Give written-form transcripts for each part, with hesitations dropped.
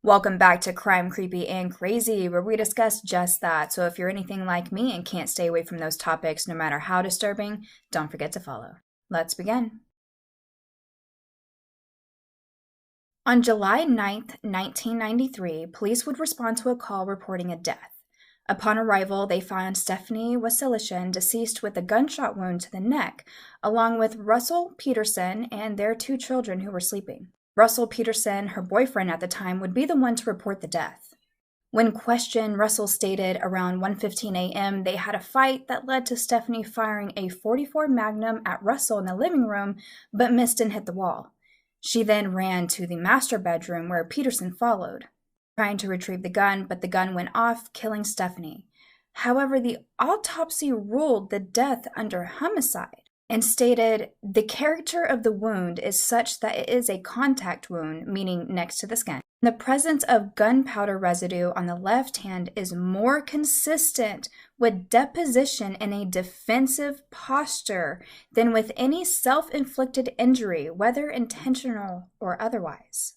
Welcome back to Crime Creepy and Crazy, where we discuss just that. So if you're anything like me and can't stay away from those topics no matter how disturbing, don't forget to follow. Let's begin. On July 9th, 1993, police would respond to a call reporting a death. Upon arrival, they found Stephanie Wasilishin deceased with a gunshot wound to the neck, along with Russell Peterson and their 2 children who were sleeping. Russell Peterson, her boyfriend at the time, would be the one to report the death. When questioned, Russell stated around 1:15 a.m. they had a fight that led to Stephanie firing a .44 Magnum at Russell in the living room, but missed and hit the wall. She then ran to the master bedroom where Peterson followed, trying to retrieve the gun, but the gun went off, killing Stephanie. However, the autopsy ruled the death under homicide and stated the character of the wound is such that it is a contact wound, meaning next to the skin. The presence of gunpowder residue on the left hand is more consistent with deposition in a defensive posture than with any self-inflicted injury, whether intentional or otherwise.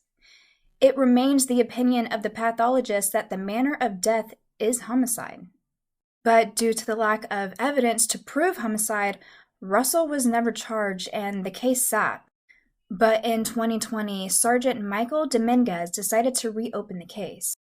It remains the opinion of the pathologist that the manner of death is homicide. But due to the lack of evidence to prove homicide, Russell was never charged and the case sat. But in 2020, Sergeant Michael Dominguez decided to reopen the case.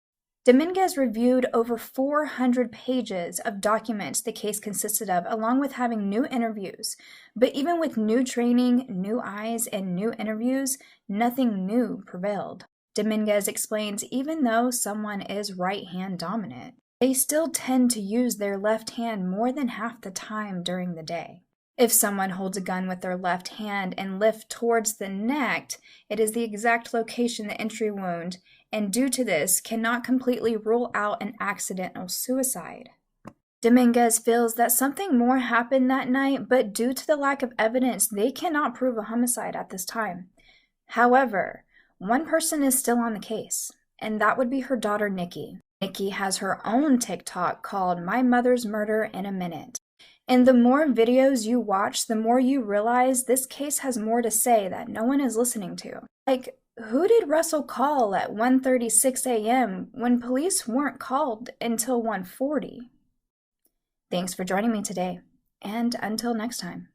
Dominguez reviewed over 400 pages of documents the case consisted of, along with having new interviews. But even with new training, new eyes, and new interviews, nothing new prevailed. Dominguez explains even though someone is right-hand dominant, they still tend to use their left hand more than half the time during the day. If someone holds a gun with their left hand and lifts towards the neck, it is the exact location the entry wound, and due to this, cannot completely rule out an accidental suicide. Dominguez feels that something more happened that night, but due to the lack of evidence, they cannot prove a homicide at this time. However, one person is still on the case, and that would be her daughter, Nikki. Nikki has her own TikTok called My Mother's Murder in a Minute. And the more videos you watch, the more you realize this case has more to say that no one is listening to. Like, who did Russell call at 1:36 a.m. when police weren't called until 1:40? Thanks for joining me today, and until next time.